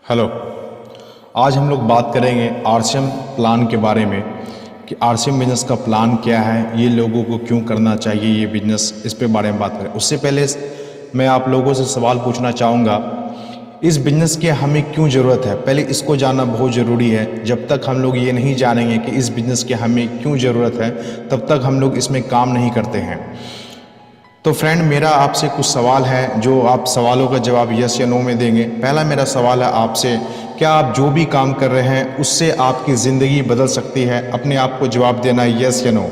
Hello. आज हम लोग बात करेंगे आरसीएम प्लान के बारे में कि आरसीएम बिजनेस का प्लान क्या है, ये लोगों को क्यों करना चाहिए ये बिजनेस, इस पे बारे में बात करें। उससे पहले मैं आप लोगों से सवाल पूछना चाहूँगा, इस बिजनेस की हमें क्यों ज़रूरत है? पहले इसको जानना बहुत ज़रूरी है। जब तक हम लोग ये नहीं जानेंगे कि इस बिज़नेस की हमें क्यों ज़रूरत है, तब तक हम लोग इसमें काम नहीं करते हैं। तो फ्रेंड, मेरा आपसे कुछ सवाल है जो आप सवालों का जवाब यस या नो में देंगे। पहला मेरा सवाल है आपसे, क्या आप जो भी काम कर रहे हैं उससे आपकी ज़िंदगी बदल सकती है? अपने आप को जवाब देना है यस या नो।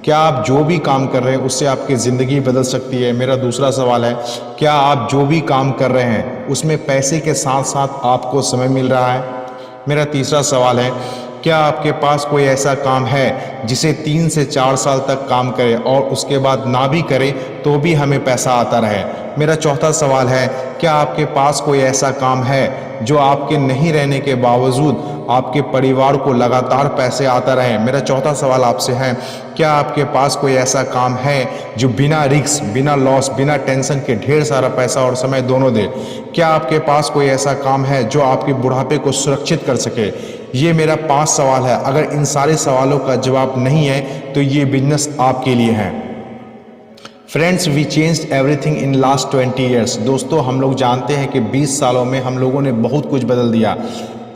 क्या आप जो भी काम कर रहे हैं उससे आपकी ज़िंदगी बदल सकती है? मेरा दूसरा सवाल है, क्या आप जो भी काम कर रहे हैं उसमें पैसे के साथ साथ आपको समय मिल रहा है? मेरा तीसरा सवाल है, क्या आपके पास कोई ऐसा काम है जिसे 3 से 4 साल तक काम करे और उसके बाद ना भी करे तो भी हमें पैसा आता रहे? मेरा चौथा सवाल है, क्या आपके पास कोई ऐसा काम है जो आपके नहीं रहने के बावजूद आपके परिवार को लगातार पैसे आता रहे? मेरा चौथा सवाल आपसे है, क्या आपके पास कोई ऐसा काम है जो बिना रिस्क, बिना लॉस, बिना टेंशन के ढेर सारा पैसा और समय दोनों दे? क्या आपके पास कोई ऐसा काम है जो आपके बुढ़ापे को सुरक्षित कर सके? ये मेरा 5 सवाल है। अगर इन सारे सवालों का जवाब नहीं है तो ये बिजनेस आपके लिए है। Friends, we changed everything in last 20 years. दोस्तों, हम लोग जानते हैं कि 20 सालों में हम लोगों ने बहुत कुछ बदल दिया।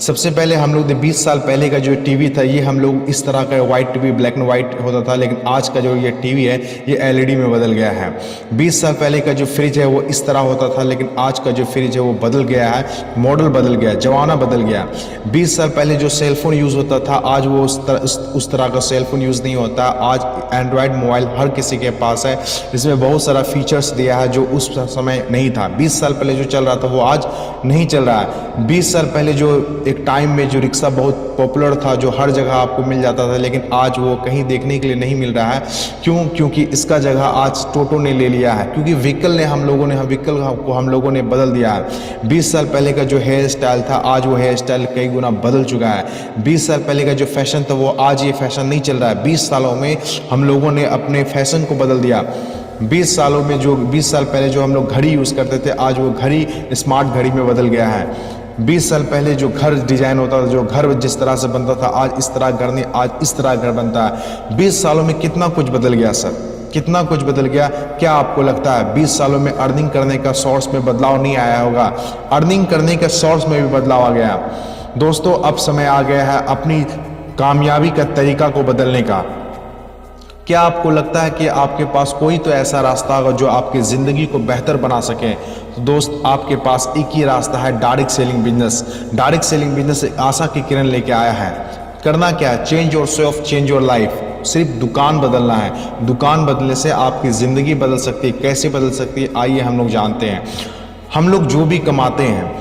सबसे पहले हम लोग 20 साल पहले का जो टीवी था, ये हम लोग इस तरह का white TV, black and white होता था, लेकिन आज का जो ये टीवी है ये एलईडी में बदल गया है। 20 साल पहले का जो फ्रिज है वो इस तरह होता था, लेकिन आज का जो फ्रिज है वो बदल गया है, मॉडल बदल गया, जमाना बदल गया। 20 साल पहले जो सेलफोन यूज़ होता था, आज वो उस तरह का सेलफोन यूज़ नहीं होता। आज एंड्रॉयड मोबाइल हर किसी के पास है, इसमें बहुत सारा फीचर्स दिया है जो उस समय नहीं था। 20 साल पहले जो चल रहा था वो आज नहीं चल रहा है। 20 साल पहले जो एक टाइम में जो रिक्शा बहुत पॉपुलर था, जो हर जगह आपको मिल जाता था, लेकिन आज वो कहीं देखने के लिए नहीं मिल रहा है। क्यों? क्योंकि इसका जगह आज टोटो ने ले लिया है, क्योंकि व्हीकल को हम लोगों ने बदल दिया है। 20 साल पहले का जो हेयर स्टाइल था, आज वो हेयर स्टाइल कई गुना बदल चुका है। 20 साल पहले का जो फैशन था वो आज ये फैशन नहीं चल रहा है। 20 सालों में हम लोगों ने अपने फैशन को बदल दिया। 20 सालों में जो 20 साल पहले जो हम लोग घड़ी यूज़ करते थे, आज वो घड़ी स्मार्ट घड़ी में बदल गया है। 20 साल पहले जो घर डिजाइन होता था, जो घर जिस तरह से बनता था, आज इस तरह घर नहीं, आज इस तरह घर बनता है। 20 सालों में कितना कुछ बदल गया सर, कितना कुछ बदल गया। क्या आपको लगता है 20 सालों में अर्निंग करने का सोर्स में बदलाव नहीं आया होगा? अर्निंग करने के सोर्स में भी बदलाव आ गया। दोस्तों, अब समय आ गया है अपनी कामयाबी का तरीका को बदलने का। क्या आपको लगता है कि आपके पास कोई तो ऐसा रास्ता होगा जो आपकी ज़िंदगी को बेहतर बना सके? तो दोस्त, आपके पास एक ही रास्ता है, direct selling business. Direct selling business एक आशा की किरण लेके आया है। करना क्या है? Change your self, change your life. सिर्फ दुकान बदलना है। दुकान बदलने से आपकी ज़िंदगी बदल सकती है। कैसे बदल सकती है, आइए हम लोग जानते हैं। हम लोग जो भी कमाते हैं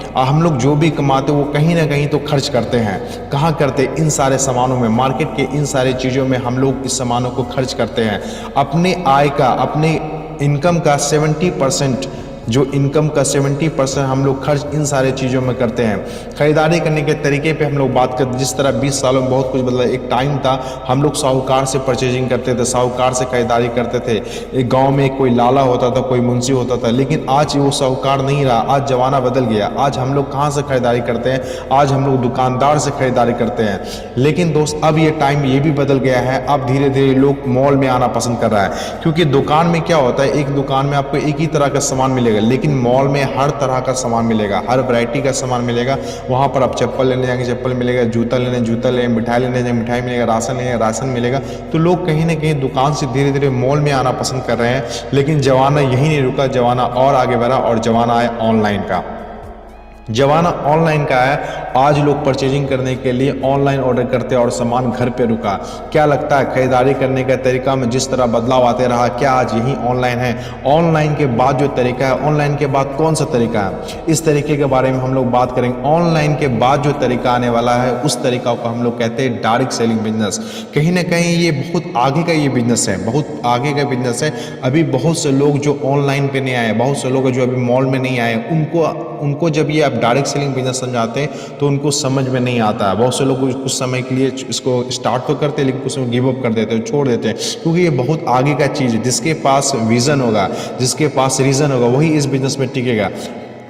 वो कहीं ना कहीं तो खर्च करते हैं। कहाँ करते हैं? इन सारे सामानों में, मार्केट के इन सारे चीज़ों में हम लोग इस सामानों को खर्च करते हैं। अपने आय का, अपने इनकम का 70%, जो इनकम का 70% हम लोग खर्च इन सारे चीज़ों में करते हैं। खरीदारी करने के तरीके पे हम लोग बात करते, जिस तरह 20 सालों में बहुत कुछ बदला। एक टाइम था हम लोग साहूकार से परचेजिंग करते थे, साहूकार से खरीदारी करते थे। एक गांव में कोई लाला होता था, कोई मुंशी होता था, लेकिन आज वो साहूकार नहीं रहा। आज ज़माना बदल गया। आज हम लोग कहाँ से खरीदारी करते हैं? आज हम लोग दुकानदार से खरीदारी करते हैं। लेकिन दोस्त, अब ये टाइम ये भी बदल गया है। अब धीरे धीरे लोग मॉल में आना पसंद कर रहा है, क्योंकि दुकान में क्या होता है, एक दुकान में आपको एक ही तरह का सामान मिलेगा, लेकिन मॉल में हर तरह का सामान मिलेगा, हर वैरायटी का सामान मिलेगा। वहाँ पर आप चप्पल लेने जाएंगे, चप्पल मिलेगा, जूता लेने जूता लेंगे, मिठाई लेने जाएंगे, मिठाई मिलेगा, राशन लेंगे, राशन मिलेगा। तो लोग कहीं ना कहीं दुकान से धीरे धीरे मॉल में आना पसंद कर रहे हैं। लेकिन जमाना यही नहीं रुका, जमाना और आगे बढ़ा और जमाना है ऑनलाइन का। जमाना ऑनलाइन का है। आज लोग परचेजिंग करने के लिए ऑनलाइन ऑर्डर करते हैं और सामान घर पे रुका। क्या लगता है खरीदारी करने का तरीका में जिस तरह बदलाव आते रहा, क्या आज यही ऑनलाइन है? ऑनलाइन के बाद जो तरीका है, ऑनलाइन के बाद कौन सा तरीका है, इस तरीके के बारे में हम लोग बात करेंगे। ऑनलाइन के बाद जो तरीका आने वाला है, उस तरीका को हम लोग कहते हैं डायरेक्ट सेलिंग बिजनेस। कहीं ना कहीं ये बहुत आगे का ये बिजनेस है, बहुत आगे का बिजनेस है। अभी बहुत से लोग जो ऑनलाइन पे नहीं आए, बहुत से लोग जो अभी मॉल में नहीं आए, उनको जब ये आप डायरेक्ट सेलिंग बिजनेस समझाते हैं तो उनको समझ में नहीं आता है। बहुत से लोग कुछ समय के लिए इसको स्टार्ट तो करते हैं, लेकिन कुछ समय गिव अप कर देते हैं, छोड़ देते हैं, क्योंकि ये बहुत आगे का चीज़ है। जिसके पास विज़न होगा, जिसके पास रीज़न होगा, वही इस बिजनेस में टिकेगा।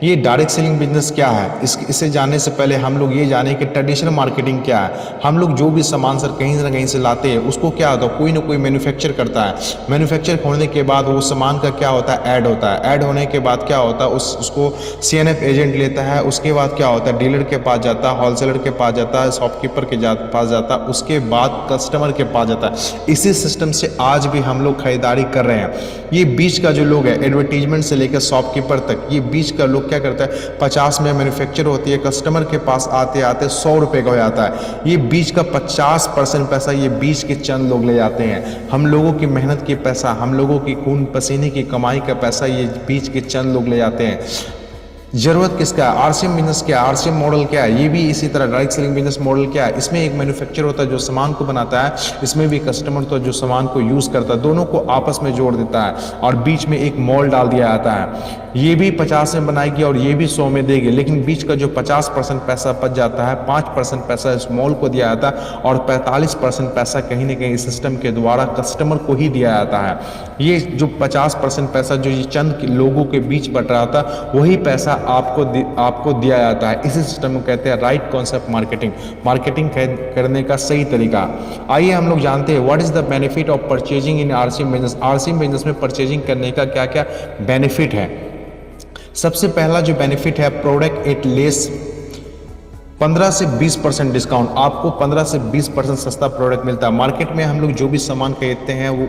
ये डायरेक्ट सेलिंग बिजनेस क्या है, इसे जानने से पहले हम लोग ये जाने कि ट्रेडिशनल मार्केटिंग क्या है। हम लोग जो भी सामान सर कहीं ना कहीं से लाते हैं, उसको क्या होता है, कोई ना कोई मैन्युफैक्चर करता है। मैन्युफैक्चर होने के बाद वो सामान का क्या होता है, ऐड होता है। ऐड होने के बाद क्या होता है, उसको CNF एजेंट लेता है। उसके बाद क्या होता है, डीलर के पास जाता है, होलसेलर के पास जाता है, शॉपकीपर के पास जाता है, उसके बाद कस्टमर के पास जाता है। इसी सिस्टम से आज भी हम लोग खरीदारी कर रहे हैं। ये बीच का जो लोग है, एडवर्टीजमेंट से लेकर शॉपकीपर तक, ये बीच का लोग क्या करता है, 50 में मैन्युफैक्चर होती है, कस्टमर के पास आते आते 100 रुपये का हो जाता है। ये बीच का 50% पैसा ये बीच के चंद लोग ले जाते हैं। हम लोगों की मेहनत की पैसा, हम लोगों की खून पसीने की कमाई का पैसा ये बीच के चंद लोग ले जाते हैं। जरूरत किसका है, RCM बिजनेस क्या है, RCM मॉडल क्या है, ये भी इसी तरह डायरेक्ट सेलिंग बिजनेस मॉडल क्या है। इसमें एक मैन्युफैक्चर होता है जो सामान को बनाता है, इसमें भी कस्टमर तो जो सामान को यूज़ करता है, दोनों को आपस में जोड़ देता है और बीच में एक मॉल डाल दिया जाता है। ये भी 50 में बनाएगी और ये भी 100 में देगी, लेकिन बीच का जो 50% पैसा बच जाता है, 5% पैसा इस मॉल को दिया जाता है और 45% पैसा कहीं ना कहीं सिस्टम के द्वारा कस्टमर को ही दिया जाता है। ये जो 50% पैसा जो ये चंद लोगों के बीच बट रहा था, वही पैसा आपको दिया जाता है। इसी सिस्टम को कहते हैं राइट कॉन्सेप्ट मार्केटिंग, मार्केटिंग करने का सही तरीका। आइए हम लोग जानते हैं what is the benefit of purchasing in RCM business. RCM business में परचेजिंग करने का क्या क्या बेनिफिट है। सबसे पहला जो बेनिफिट है, प्रोडक्ट एट लेस 15 से 20% डिस्काउंट। आपको 15 से 20% सस्ता प्रोडक्ट मिलता है। मार्केट में हम लोग जो भी सामान खरीदते हैं वो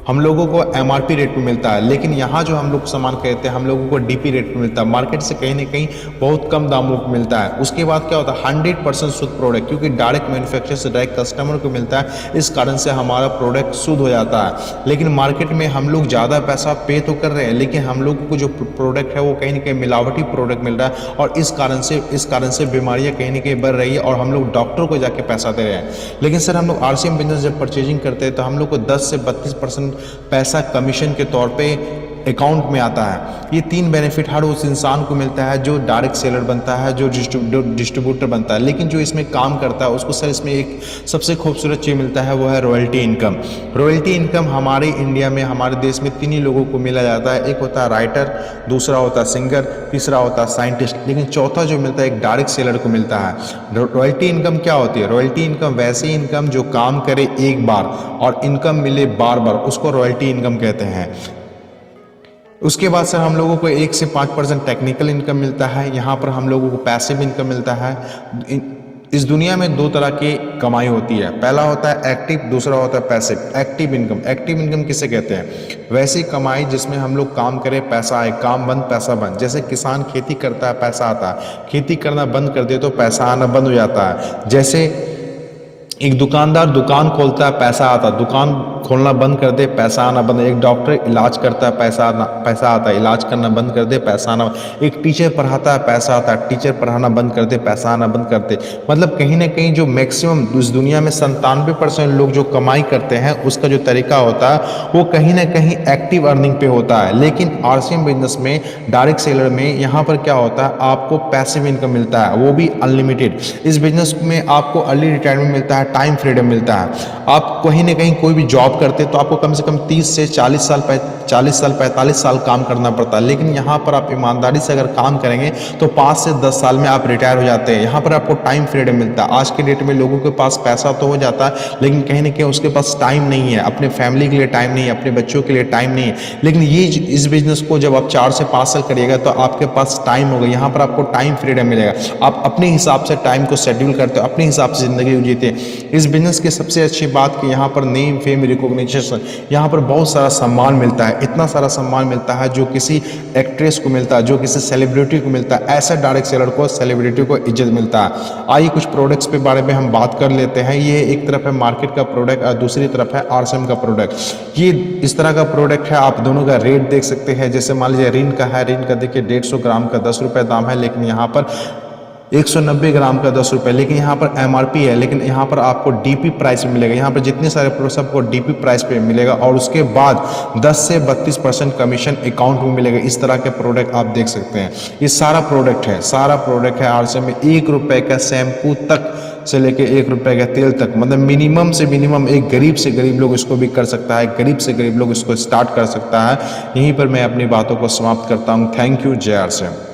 हम लोगों को MRP रेट पे मिलता है, लेकिन यहाँ जो हम लोग सामान खरीदते हैं हम लोगों को DP रेट पे मिलता है। मार्केट से कहीं ना कहीं बहुत कम दामों पे मिलता है। उसके बाद क्या होता है, 100% शुद्ध प्रोडक्ट, क्योंकि डायरेक्ट मैन्युफैक्चर से डायरेक्ट कस्टमर को मिलता है, इस कारण से हमारा प्रोडक्ट शुद्ध हो जाता है। लेकिन मार्केट में हम लोग ज़्यादा पैसा पे तो कर रहे हैं, लेकिन हम लोग को जो प्रोडक्ट है वो कहीं ना कहीं मिलावटी प्रोडक्ट मिल रहा है और इस कारण से बीमारियाँ कहीं ना कहीं बढ़ रही है और हम लोग डॉक्टर को जाके पैसा दे रहे हैं। लेकिन सर हम लोग RCM बिजनेस जब परचेजिंग करते हैं तो हम लोग को 10 से 32% पैसा कमीशन के तौर पे अकाउंट में आता है। ये 3 बेनिफिट हर उस इंसान को मिलता है जो डायरेक्ट सेलर बनता है, जो डिस्ट्रीब्यूटर बनता है। लेकिन जो इसमें काम करता है उसको सर इसमें एक सबसे खूबसूरत चीज़ मिलता है, वो है रॉयल्टी इनकम। रॉयल्टी इनकम हमारे इंडिया में, हमारे देश में 3 ही लोगों को मिला जाता है। एक होता है राइटर, दूसरा होता है सिंगर, तीसरा होता है साइंटिस्ट, लेकिन चौथा जो मिलता है एक डायरेक्ट सेलर को मिलता है। रॉयल्टी इनकम क्या होती है, रॉयल्टी इनकम वैसी इनकम जो काम करे एक बार और इनकम मिले बार बार, उसको रॉयल्टी इनकम कहते हैं। उसके बाद सर हम लोगों को 1 से 5% टेक्निकल इनकम मिलता है। यहाँ पर हम लोगों को पैसिव इनकम मिलता है। इस दुनिया में 2 तरह की कमाई होती है, पहला होता है एक्टिव, दूसरा होता है पैसिव। एक्टिव इनकम किसे कहते हैं, वैसी कमाई जिसमें हम लोग काम करें पैसा आए, काम बंद पैसा बंद। जैसे किसान खेती करता है पैसा आता है, खेती करना बंद कर दे तो पैसा आना बंद हो जाता है। जैसे एक दुकानदार दुकान खोलता है पैसा आता है, दुकान खोलना बंद कर दे पैसा आना बंद। एक डॉक्टर इलाज करता है पैसा आता है, इलाज करना बंद कर दे पैसा आना। एक टीचर पढ़ाता है पैसा आता है, टीचर पढ़ाना बंद कर दे पैसा आना बंद कर दे। मतलब कहीं ना कहीं जो मैक्सिमम इस दुनिया में 97% लोग जो कमाई करते हैं उसका जो तरीका होता है वो कहीं ना कहीं एक्टिव अर्निंग पे होता है। लेकिन RCM बिजनेस में, डायरेक्ट सेलर में, यहाँ पर क्या होता है, आपको पैसिव इनकम मिलता है, वो भी अनलिमिटेड। इस बिजनेस में आपको अर्ली रिटायरमेंट मिलता है, टाइम फ्रीडम मिलता है। आप कहीं ना कहीं कोई भी जॉब करते तो आपको कम से कम 30 से 40 साल 45 साल काम करना पड़ता है, लेकिन यहाँ पर आप ईमानदारी से अगर काम करेंगे तो 5 से 10 साल में आप रिटायर हो जाते हैं। यहाँ पर आपको टाइम फ्रीडम मिलता है। आज के डेट में लोगों के पास पैसा तो हो जाता है, लेकिन कहीं ना कहीं उसके पास टाइम नहीं है, अपने फैमिली के लिए टाइम नहीं है, अपने बच्चों के लिए टाइम नहीं है। लेकिन ये इस बिजनेस को जब आप 4 से 5 साल करिएगा तो आपके पास टाइम होगा, यहाँ पर आपको टाइम फ्रीडम मिलेगा। आप अपने हिसाब से टाइम को शेड्यूल करते हो, अपने हिसाब से ज़िंदगी जीते हैं। इस बिजनेस की सबसे अच्छी बात कि यहाँ पर नेम, फेम, रिकॉग्निशन, यहाँ पर बहुत सारा सम्मान मिलता है। इतना सारा सम्मान मिलता है जो किसी एक्ट्रेस को मिलता है, जो किसी सेलिब्रिटी को मिलता है, ऐसा डायरेक्ट सेलर को, सेलिब्रिटी को इज्जत मिलता है। आइए कुछ प्रोडक्ट्स के बारे में हम बात कर लेते हैं। ये एक तरफ है मार्केट का प्रोडक्ट और दूसरी तरफ है RCM का प्रोडक्ट। ये इस तरह का प्रोडक्ट है, आप दोनों का रेट देख सकते हैं। जैसे मान लीजिए रिन का है, रिन का देखिए 150 ग्राम का 10 रुपये दाम है, लेकिन यहाँ पर 190 ग्राम का 10 रुपये, लेकिन यहाँ पर MRP है, लेकिन यहाँ पर आपको DP प्राइस में मिलेगा। यहाँ पर जितने सारे प्रोडक्ट्स आपको DP प्राइस पे मिलेगा और उसके बाद 10 से 32% कमीशन अकाउंट में मिलेगा। इस तरह के प्रोडक्ट आप देख सकते हैं। ये सारा प्रोडक्ट है RCM में। 1 रुपये का शैम्पू तक से लेके 1 रुपये का तेल तक, मतलब मिनिमम से मिनिमम एक गरीब से गरीब लोग इसको भी कर सकता है, गरीब से गरीब लोग इसको स्टार्ट कर सकता है। यहीं पर मैं अपनी बातों को समाप्त करता हूँ। थैंक यू, जय RCM।